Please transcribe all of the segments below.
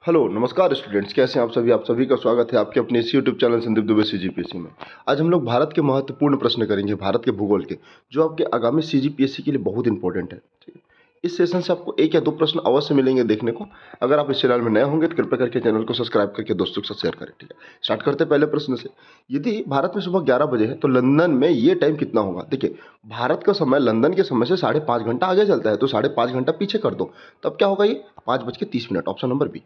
Hello नमस्कार students, कैसे हैं आप सभी का स्वागत है आपके अपने इस YouTube channel Sandeep Dubey CGPSC में। आज हम लोग भारत के महत्वपूर्ण प्रश्न करेंगे, भारत के भूगोल के, जो आपके आगामी सीजीपीएससी के लिए बहुत इंपॉर्टेंट है। ठीक है, इस सेशन से आपको एक या दो प्रश्न अवश्य मिलेंगे देखने को। अगर आप इस चैनल में नए होंगे तो कृपया करके चैनल को सब्सक्राइब करके दोस्तों के साथ शेयर करें। ठीक है, स्टार्ट करते हैं पहले प्रश्न से। यदि भारत में सुबह 11 बजे है तो लंदन में ये टाइम कितना होगा? देखिए, भारत का समय लंदन के समय से 5.5 घंटा आगे चलता है, तो 5.5 घंटा पीछे कर दो, तब क्या होगा? ये 5:30। Option number B.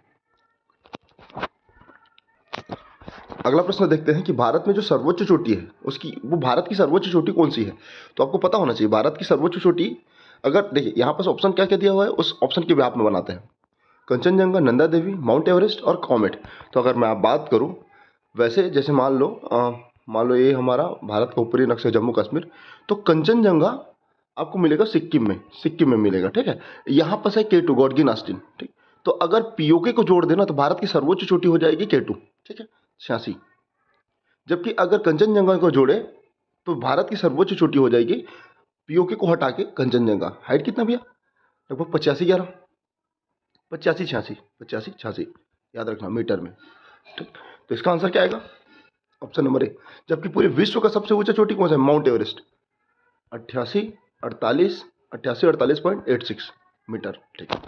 अगला प्रश्न देखते हैं कि भारत में जो सर्वोच्च चोटी है उसकी, वो भारत की सर्वोच्च चोटी कौन सी है? तो आपको पता होना चाहिए भारत की सर्वोच्च चोटी। अगर देखिए यहाँ पर ऑप्शन क्या क्या दिया हुआ है, उस ऑप्शन के व्याप में बनाते हैं। कंचनजंगा, नंदा देवी, माउंट एवरेस्ट और कॉमेट। तो अगर मैं आप बात करूँ, वैसे जैसे मान लो ये हमारा भारत का ऊपरी नक्शा जम्मू कश्मीर, तो कंचनजंगा आपको मिलेगा सिक्किम में मिलेगा। ठीक है, यहाँ पर है K2 गॉडगिन आस्टिन। ठीक, तो अगर पीओके को जोड़ देना तो भारत की सर्वोच्च चोटी हो जाएगी K2। ठीक है, 86। जबकि अगर कंचनजंगा को जोड़े तो भारत की सर्वोच्च चोटी हो जाएगी पीओके को हटा के कंचनजंगा। हाइट कितना भैया? लगभग 85-11, 85-86, 85-86 याद रखना मीटर में। ठीक, तो इसका आंसर क्या आएगा? Option number A. जबकि पूरे विश्व का सबसे ऊंचा चोटी कौन सा है? Mount Everest, 88 metre. ठीक है,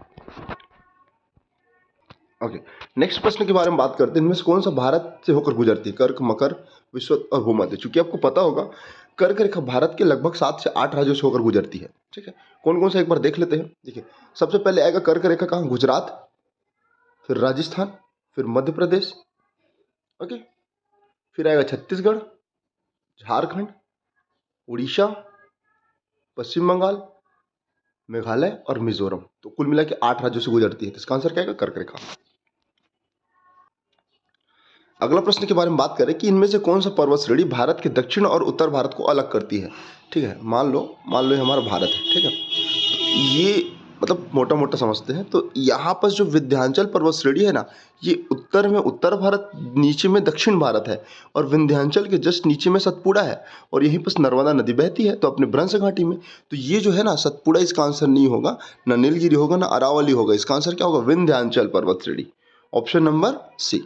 ओके। नेक्स्ट प्रश्न के बारे में बात करते हैं। इनमें से कौन सा भारत से होकर गुजरती है? कर्क, मकर, विषुवत और भूमध्य। चूंकि आपको पता होगा कर्क रेखा भारत के लगभग 7 से 8 राज्यों से होकर गुजरती है। ठीक है, कौन कौन सा एक बार देख लेते हैं। देखिए, सबसे पहले आएगा कर्क रेखा कहाँ? गुजरात, फिर राजस्थान, फिर मध्य प्रदेश, ओके, फिर आएगा छत्तीसगढ़, झारखंड, उड़ीसा, पश्चिम बंगाल, मेघालय और मिजोरम। तो कुल मिला के 8 राज्यों से गुजरती है। तो इसका आंसर क्या आएगा? कर्क रेखा। अगला प्रश्न के बारे में बात करें कि इनमें से कौन सा पर्वत श्रेणी भारत के दक्षिण और उत्तर भारत को अलग करती है? ठीक है, मान लो ये हमारा भारत है। ठीक है, ये मतलब मोटा मोटा समझते हैं तो यहाँ पर जो विंध्याचल पर्वत श्रेणी है ना, ये उत्तर में उत्तर भारत, नीचे में दक्षिण भारत है, और विंध्याचल के जस्ट नीचे में सतपुड़ा है, और यहीं पर नर्मदा नदी बहती है तो अपने भ्रंश घाटी में। तो ये जो है ना, सतपुड़ा इसका आंसर नहीं होगा, ना नीलगिरी होगा, ना अरावली होगा। इसका आंसर क्या होगा? विंध्याचल पर्वत श्रेणी। Option number C.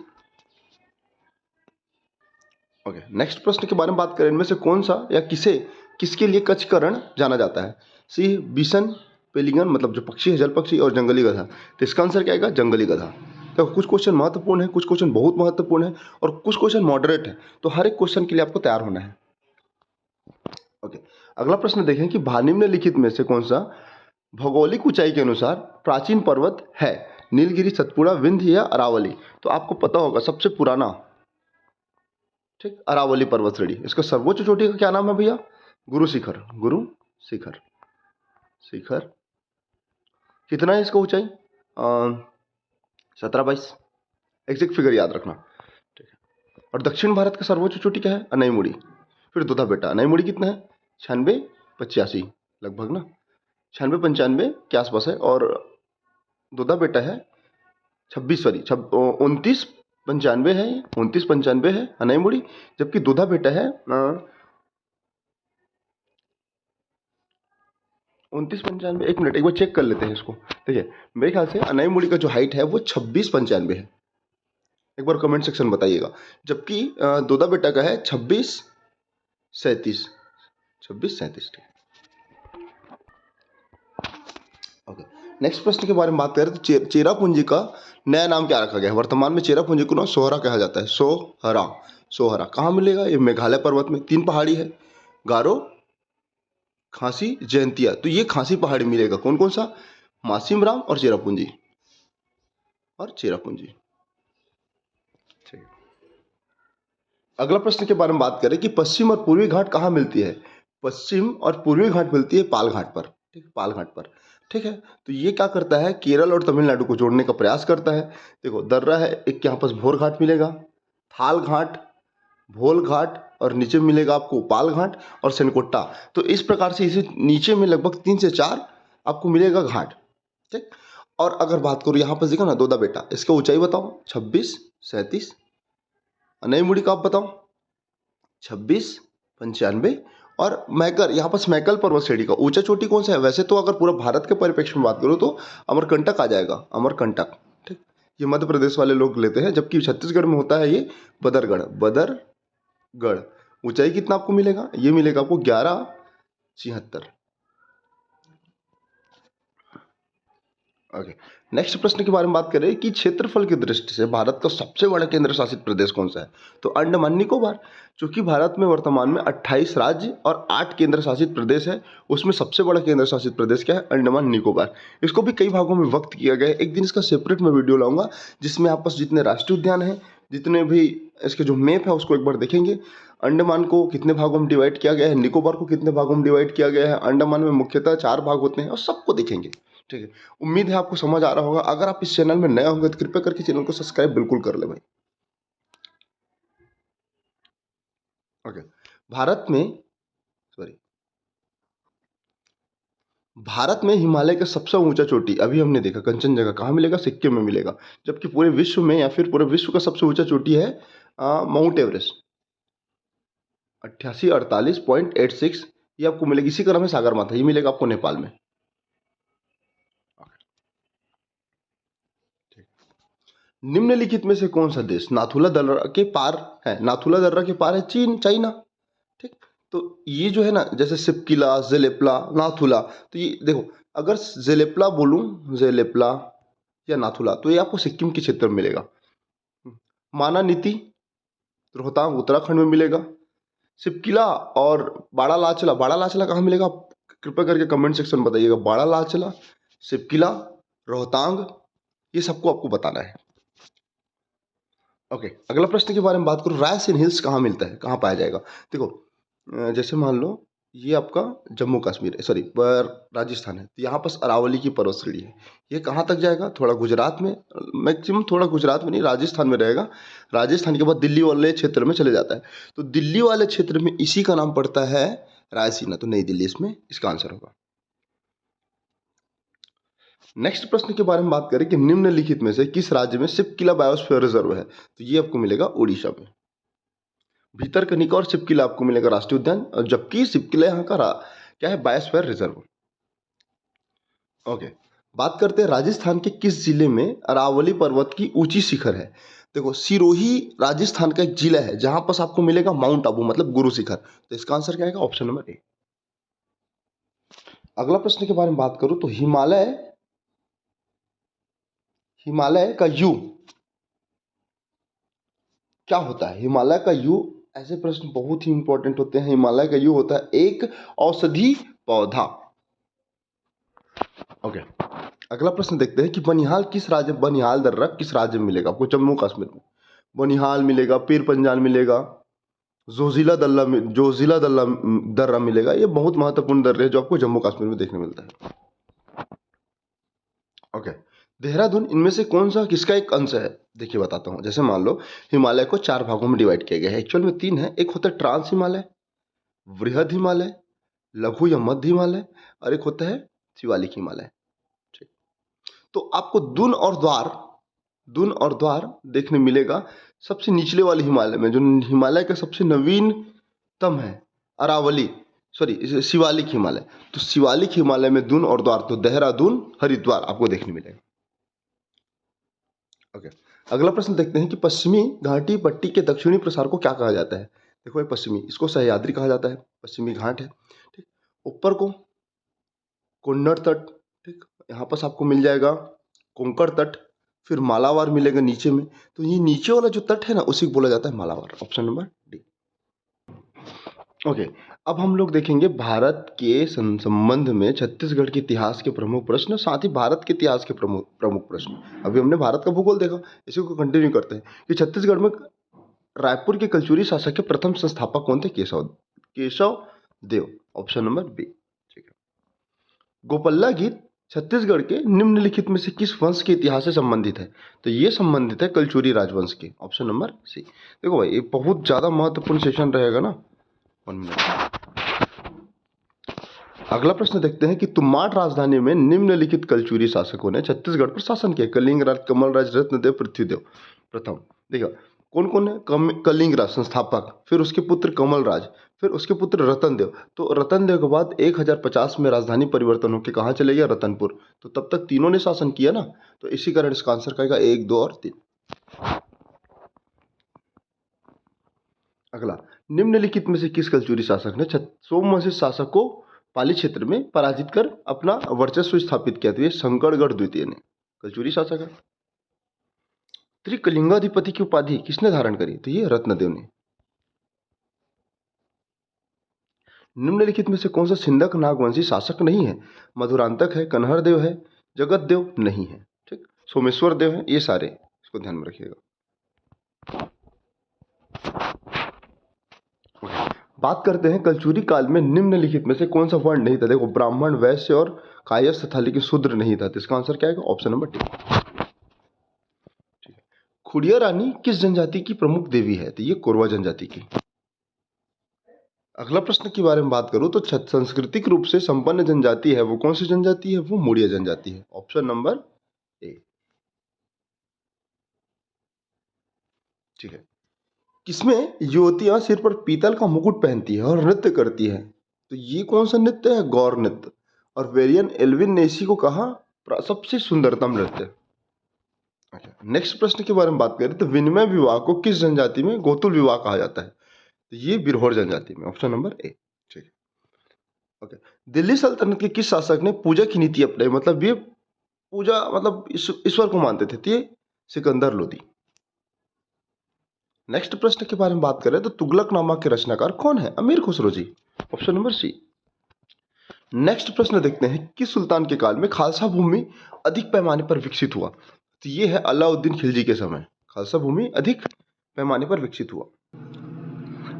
Okay, next प्रश्न के बारे में बात करें। इनमें से कौन सा या किसके लिए कच्छ का रण जाना जाता है? सी बिसन, पेलिगन मतलब जो पक्षी है, जल पक्षी, और जंगली गधा। तो इसका आंसर क्या आएगा? जंगली गधा। तो कुछ क्वेश्चन महत्वपूर्ण है, कुछ क्वेश्चन बहुत महत्वपूर्ण है, और कुछ क्वेश्चन मॉडरेट है। तो हर एक क्वेश्चन के लिए आपको तैयार होना है। ओके, अगला प्रश्न देखें कि निम्नलिखित में से कौन सा भौगोलिक ऊंचाई के अनुसार प्राचीन पर्वत है? नीलगिरी, सतपुड़ा, विंध्य या अरावली। तो आपको पता होगा सबसे पुराना, ठीक, अरावली पर्वत श्रेणी। इसका सर्वोच्च चोटी का क्या नाम है भैया? गुरु शिखर। गुरु शिखर। शिखर कितना है इसका ऊंचाई? 17-22, एग्जैक्ट फिगर याद रखना। ठीक है, और दक्षिण भारत का सर्वोच्च चोटी क्या है? अनईमुड़ी। फिर दूधा बेटा। अनईमुड़ी कितना है? 96-85 लगभग ना, 96-95 के आसपास है। और दूधा बेटा है 29-95 है, 29-95 है अनईमुड़ी। जबकि दूधा बेटा है 29-95। एक मिनट, एक बार चेक कर लेते हैं इसको। देखिए, मेरे ख्याल से अनईमुड़ी का जो हाइट है वो 26-95 है। एक बार कमेंट सेक्शन बताइएगा। जबकि दोदा बेटा का है 26-37। 26-37। ओके, नेक्स्ट प्रश्न के बारे में बात करें तो चेरापूंजी का नया नाम क्या रखा गया है? वर्तमान में चेरापूंजी को ना सोहरा कहा जाता है। सोहरा। सोहरा कहाँ मिलेगा? ये मेघालय पर्वत में 3 पहाड़ी है, गारो, खांसी, जयंतिया। तो ये खांसी पहाड़ी मिलेगा। कौन कौन सा? मासिम राम और चेरापूंजी, और चेरापूंजी। ठीक है, अगला प्रश्न के बारे में बात करें कि पश्चिम और पूर्वी घाट कहाँ मिलती है? पश्चिम और पूर्वी घाट मिलती है पाल घाट पर। ठीक, पाल घाट पर। ठीक है, तो ये क्या करता है? केरल और तमिलनाडु को जोड़ने का प्रयास करता है। देखो, दर्रा है एक, यहाँ पास भोर घाट मिलेगा, थाल घाट, भोल घाट, और नीचे मिलेगा आपको पाल घाट और सेनकोट्टा। तो इस प्रकार से इसे नीचे में लगभग 3 से 4 आपको मिलेगा घाट। ठीक, और अगर बात करूँ यहाँ पर देखो ना, दोदा बेटा, इसका ऊंचाई बताओ। 26-37। नई का आप बताओ। 26-95। और मैकर, यहाँ पर मैकल पर्वत श्रेणी का ऊंचा चोटी कौन सा है? वैसे तो अगर पूरा भारत के परिप्रेक्ष्य में बात करूँ तो अमरकंटक आ जाएगा, अमरकंटक। ठीक, ये मध्य प्रदेश वाले लोग लेते हैं, जबकि छत्तीसगढ़ में होता है ये बदरगढ़। बदरगढ़। ऊंचाई कितना आपको मिलेगा, ये मिलेगा आपको 1176। ओके, नेक्स्ट प्रश्न के बारे में बात करें कि क्षेत्रफल की दृष्टि से भारत का सबसे बड़ा केंद्र शासित प्रदेश कौन सा है? तो अंडमान निकोबार। चूंकि भारत में वर्तमान में 28 राज्य और 8 केंद्र शासित प्रदेश है, उसमें सबसे बड़ा केंद्र शासित प्रदेश क्या है? अंडमान निकोबार। इसको भी कई भागों में व्यक्त किया गया है। एक दिन इसका सेपरेट मैं वीडियो लाऊंगा, जिसमें आप बस जितने राष्ट्रीय उद्यान हैं, जितने भी इसके जो मैप है उसको एक बार देखेंगे। अंडमान को कितने भागों में डिवाइड किया गया है, निकोबार को कितने भागों में डिवाइड किया गया है। अंडमान में मुख्यतः 4 भाग होते हैं और सबको देखेंगे। ठीक है, उम्मीद है आपको समझ आ रहा होगा। अगर आप इस चैनल में नए होंगे तो कृपया करके चैनल को सब्सक्राइब बिल्कुल कर ले भाई। ओके, भारत में सॉरी भारत में हिमालय का सबसे ऊंचा चोटी अभी हमने देखा कंचनजंगा कहाँ मिलेगा? सिक्किम में मिलेगा। जबकि पूरे विश्व में या फिर पूरे विश्व का सबसे ऊंचा चोटी है माउंट एवरेस्ट, 8848.86। ये आपको मिलेगी। इसी क्रम में सागरमाथा, ये मिलेगा आपको नेपाल में। निम्नलिखित में से कौन सा देश नाथुला दर्रा के पार है? नाथुला दर्रा के पार है चीन, चाइना। ठीक, तो ये जो है ना, जैसे सिपकिला, जेलेपला, नाथुला, तो ये देखो, अगर जेलेपला बोलूं, जेलेपला या नाथुला, तो ये आपको सिक्किम के क्षेत्र में मिलेगा। मानानीति रोहतांग उत्तराखंड में मिलेगा। सिपकिला और बाड़ा लाचला, बाड़ा लाचला कहाँ मिलेगा? आप कृपया करके कमेंट सेक्शन में बताइएगा। बाड़ा लाचला, सिपकिला, रोहतांग, ये सबको आपको बताना है। ओके, अगला प्रश्न के बारे में बात करूँ, रायसीन हिल्स कहाँ मिलता है, कहाँ पाया जाएगा? देखो, जैसे मान लो ये आपका जम्मू कश्मीर है, सॉरी राजस्थान है, तो यहाँ पास अरावली की पर्वत श्रेणी है। ये कहाँ तक जाएगा? थोड़ा गुजरात में, मैक्सिमम थोड़ा गुजरात में नहीं, राजस्थान में रहेगा। राजस्थान के बाद दिल्ली वाले क्षेत्र में चले जाता है। तो दिल्ली वाले क्षेत्र में इसी का नाम पड़ता है रायसीना, तो नई दिल्ली इसमें इसका आंसर होगा। नेक्स्ट प्रश्न के बारे में बात करें कि निम्नलिखित में से किस राज्य में सिपकिला बायोस्फीयर रिजर्व है? तो ये आपको मिलेगा उड़ीसा में। भीतरकनिका और सिपकिला आपको मिलेगा राष्ट्रीय उद्यान, और जबकि सिपकिला यहाँ का क्या है? Biosphere reserve. ओके, बात करते हैं राजस्थान के किस जिले में अरावली पर्वत की ऊंची शिखर है? देखो, सिरोही राजस्थान का एक जिला है जहां पर आपको मिलेगा माउंट आबू, मतलब गुरु शिखर। तो इसका आंसर क्या आएगा? Option number A. अगला प्रश्न के बारे में बात करूं तो हिमालय का यू क्या होता है? हिमालय का यू, ऐसे प्रश्न बहुत ही इंपॉर्टेंट होते हैं। हिमालय का यू होता है एक औषधि पौधा। ओके, अगला प्रश्न देखते हैं कि बनिहाल दर्रा किस राज्य में मिलेगा? आपको जम्मू कश्मीर में बनिहाल मिलेगा, पीर पंजाल मिलेगा, जोजिला दर्रा मिलेगा। ये बहुत महत्वपूर्ण दर्रे है जो आपको जम्मू कश्मीर में देखने मिलता है। ओके, देहरादून इनमें से कौन सा किसका एक अंश है? देखिए बताता हूँ। जैसे मान लो हिमालय को 4 भागों में डिवाइड किया गया है, एक्चुअल में 3 है। एक होता है ट्रांस हिमालय, वृहद हिमालय, लघु या मध्य हिमालय, और एक होता है शिवालिक हिमालय। ठीक, तो आपको दून और द्वार देखने मिलेगा सबसे निचले वाले हिमालय में, जो हिमालय का सबसे नवीनतम है, अरावली सॉरी शिवालिक हिमालय। तो शिवालिक हिमालय में दून और द्वार, तो देहरादून, हरिद्वार आपको देखने मिलेगा। ओके, अगला प्रश्न देखते हैं कि पश्चिमी घाटी पट्टी के दक्षिणी प्रसार को क्या कहा जाता है? देखो ये पश्चिमी, इसको सह्याद्री कहा जाता है, पश्चिमी घाट है। ठीक, ऊपर को कुन्नड़ तट, ठीक, यहाँ पास आपको मिल जाएगा कोंकण तट, फिर मालाबार मिलेगा नीचे में। तो ये नीचे वाला जो तट है ना, उसी को बोला जाता है Malabar. Option number D. Okay, अब हम लोग देखेंगे भारत के संबंध में छत्तीसगढ़ के इतिहास के प्रमुख प्रश्न, साथ ही भारत के इतिहास के प्रमुख प्रश्न। अभी हमने भारत का भूगोल देखा, इसी को कंटिन्यू करते हैं कि छत्तीसगढ़ में रायपुर के कलचुरी शासक के प्रथम संस्थापक कौन थे? Keshav Dev. Option number B. ठीक है, गोपल्ला गीत छत्तीसगढ़ के निम्नलिखित में से किस वंश के इतिहास से संबंधित है? तो ये संबंधित है कलचुरी राजवंश के। Option number C. देखो भाई, ये बहुत ज्यादा महत्वपूर्ण सेशन रहेगा ना। 1 मिनट। अगला प्रश्न देखते हैं कि तुम्माड़ राजधानी में निम्नलिखित कलचुरी शासकों ने छत्तीसगढ़ पर शासन किया? कलिंग राज, कमल राज, रत्नदेव, पृथ्वीदेव प्रथम। देखो, कौन कौन है? कलिंग राज संस्थापक, फिर उसके पुत्र कमल राज, फिर उसके पुत्र रतन देव। तो रतन देव के बाद 1050 में राजधानी परिवर्तन होकर कहाँ चले गया? रतनपुर। तो तब तक तीनों ने शासन किया ना, तो इसी कारण इसका आंसर कहेगा 1, 2 और 3। अगला, निम्नलिखित में से किस कलचुरी शासक ने सोमवंशी शासक को पाली क्षेत्र में पराजित कर अपना वर्चस्व स्थापित किया? तो ये शंकरगढ़ द्वितीय ने, कलचुरी शासक है। त्रिकलिंगाधिपति की उपाधि किसने धारण करी? तो ये रत्नदेव ने। निम्नलिखित में से कौन सा सिंधक नागवंशी शासक नहीं है? मधुरांतक है, कन्हर देव है, जगत देव नहीं है, ठीक, सोमेश्वर देव है, ये सारे इसको ध्यान में रखिएगा। बात करते हैं कलचुरी काल में निम्नलिखित में से कौन सा वर्ण नहीं था? देखो, ब्राह्मण, वैश्य और कायस्थ था, लेकिन शूद्र नहीं था। तो इसका आंसर क्या है? Option number D. Khudiya Rani किस जनजाति की प्रमुख देवी है? तो ये कोरवा जनजाति की। अगला प्रश्न के बारे में बात करूं तो सांस्कृतिक रूप से संपन्न जनजाति है वो कौन सी जनजाति है? वो मुड़िया जनजाति है। Option number A. ठीक है। किसमें युवतियां सिर पर पीतल का मुकुट पहनती है और नृत्य करती है? तो ये कौन सा नृत्य है? गौर नृत्य। और वेरियन एल्विन ने इसी को कहा सबसे सुंदरतम नृत्य। अच्छा, नेक्स्ट प्रश्न के बारे में बात करें तो विनिमय विवाह को किस जनजाति में गोतुल विवाह कहा जाता है? तो ये बिरहोर जनजाति में। Option number A. ठीक है। ओके, दिल्ली सल्तनत के किस शासक ने पूजा की नीति अपनाई? मतलब ये पूजा मतलब ईश्वर को मानते थे। तो ये सिकंदर लोदी। नेक्स्ट प्रश्न के बारे में बात करें तो तुगलकनामा के रचनाकार कौन है? Amir Khusro ji. Option number C. Next प्रश्न देखते हैं, किस सुल्तान के काल में खालसा भूमि अधिक पैमाने पर विकसित हुआ? तो ये है अलाउद्दीन खिलजी के समय खालसा भूमि अधिक पैमाने पर विकसित हुआ।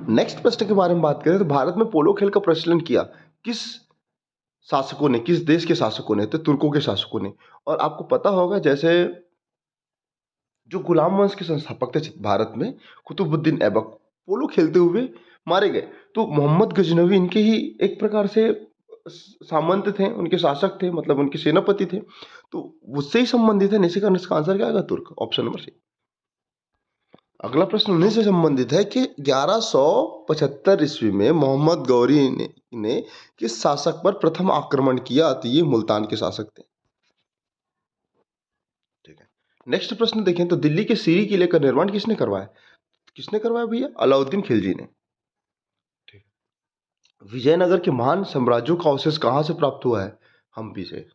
नेक्स्ट प्रश्न के बारे में बात करें तो भारत में पोलो खेल का प्रचलन किया किस शासकों ने? किस देश के शासकों ने? तो तुर्कों के शासकों ने। और आपको पता होगा जैसे जो गुलाम वंश के संस्थापक थे भारत में, कुतुबुद्दीन ऐबक, पोलो खेलते हुए मारे गए। तो मोहम्मद गजनवी इनके ही एक प्रकार से सामंत थे, उनके शासक थे, मतलब उनके सेनापति थे, तो उससे ही संबंधित है। इसी कारण इसका आंसर क्या आएगा? तुर्क। Option number C. अगला प्रश्न उन्हीं से संबंधित है कि 1175 ईस्वी में मोहम्मद गौरी ने किस शासक पर प्रथम आक्रमण किया? तो ये मुल्तान के शासक थे। ठीक है। नेक्स्ट प्रश्न देखें तो दिल्ली के सीरी किले का निर्माण किसने करवाया? किसने करवाया भैया? अलाउद्दीन खिलजी ने। ठीक। विजयनगर के महान साम्राज्यों का अवशेष कहां से प्राप्त हुआ है? हम्पी से।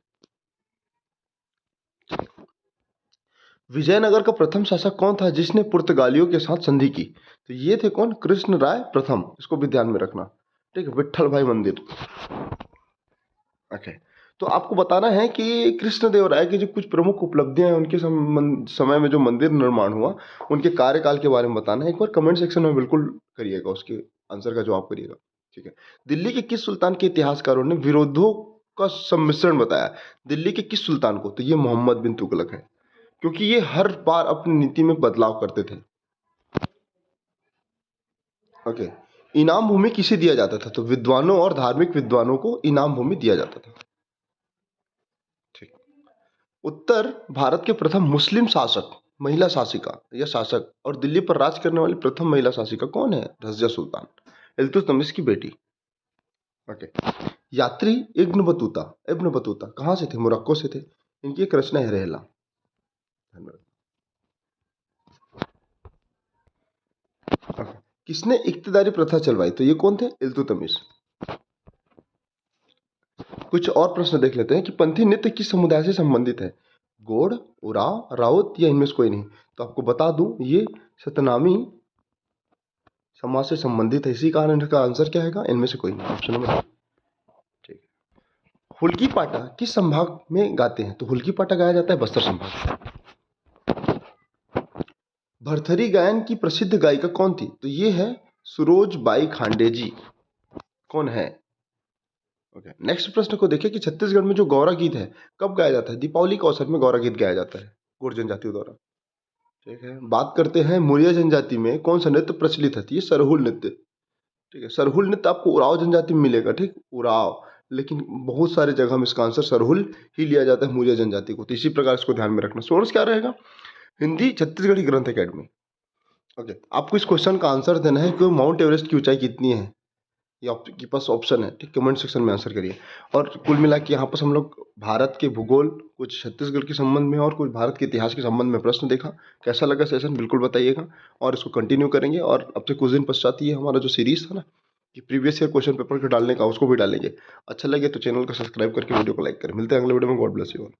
विजयनगर का प्रथम शासक कौन था जिसने पुर्तगालियों के साथ संधि की? तो ये थे कौन? कृष्ण राय प्रथम। इसको भी ध्यान में रखना। ठीक है। विट्ठल भाई मंदिर। ओके, तो आपको बताना है कि कृष्णदेव राय की जो कुछ प्रमुख उपलब्धियां हैं उनके समय में जो मंदिर निर्माण हुआ उनके कार्यकाल के बारे में बताना है। एक बार कमेंट सेक्शन में बिल्कुल करिएगा, उसके आंसर का जवाब करिएगा। ठीक है। दिल्ली के किस सुल्तान के इतिहासकारों ने विरोधों का सम्मिश्रण बताया? दिल्ली के किस सुल्तान को? तो ये मोहम्मद बिन तुगलक है, क्योंकि ये हर बार अपनी नीति में बदलाव करते थे। ओके, इनाम भूमि किसे दिया जाता था? तो विद्वानों और धार्मिक विद्वानों को इनाम भूमि दिया जाता था। ठीक। उत्तर भारत के प्रथम मुस्लिम शासक, महिला शासिका या शासक और दिल्ली पर राज करने वाली प्रथम महिला शासिका कौन है? रजिया सुल्तान, इल्तुतमिश की बेटी। ओके, यात्री इब्न बतूता कहाँ से थे? मोरक्को से थे। इनकी एक रचना है रहला। किसने इक्तदारी प्रथा चलवाई? तो ये कौन थे? इल्तुतमिश। कुछ और प्रश्न देख लेते हैं कि पंथी नृत्य किस समुदाय से संबंधित है? गोंड, उरांव, राउत या इनमें से कोई नहीं? तो आपको बता दूं ये सतनामी समाज से संबंधित है, इसी कारण इसका आंसर क्या है? इनमें से कोई नहीं। Option number. ठीक। हुल्की पाटा किस संभाग में गाते हैं? तो हुल्की पाटा गाया जाता है बस्तर संभाग। भरथरी गायन की प्रसिद्ध गायिका कौन थी? तो ये है सुरोज बाई खांडे जी। कौन है? ओके, नेक्स्ट प्रश्न को देखिए कि छत्तीसगढ़ में जो गौरा गीत है कब गाया जाता है? दीपावली के अवसर में गौरा गीत गाया जाता है गोंड जनजातियों द्वारा। ठीक है। बात करते हैं मुरिया जनजाति में कौन सा नृत्य प्रचलित है? ये सरहुल नृत्य। ठीक है। सरहुल नृत्य आपको उराव जनजाति में मिलेगा। ठीक, उराव, लेकिन बहुत सारे जगह में इसका आंसर सरहुल ही लिया जाता है मुरिया जनजाति को। तो इसी प्रकार इसको ध्यान में रखना। सोर्स क्या रहेगा? हिंदी छत्तीसगढ़ी ग्रंथ अकेडमी। ओके, आपको इस क्वेश्चन का आंसर देना है कि माउंट एवरेस्ट की ऊंचाई कितनी है। ये आपके पास ऑप्शन है, ठीक, कमेंट सेक्शन में आंसर करिए। और कुल मिला के यहाँ पर हम लोग भारत के भूगोल, कुछ छत्तीसगढ़ के संबंध में और कुछ भारत के इतिहास के संबंध में प्रश्न देखा। कैसा लगा सेशन बिल्कुल बताइएगा, और इसको कंटिन्यू करेंगे। और अब से कुछ दिन पश्चात ये हमारा जो सीरीज था ना कि प्रीवियस ईयर क्वेश्चन पेपर के डालने का, उसको भी डालेंगे। अच्छा लगे तो चैनल को सब्सक्राइब करके वीडियो को लाइक करें। मिलते हैं अगले वीडियो में। God bless you all.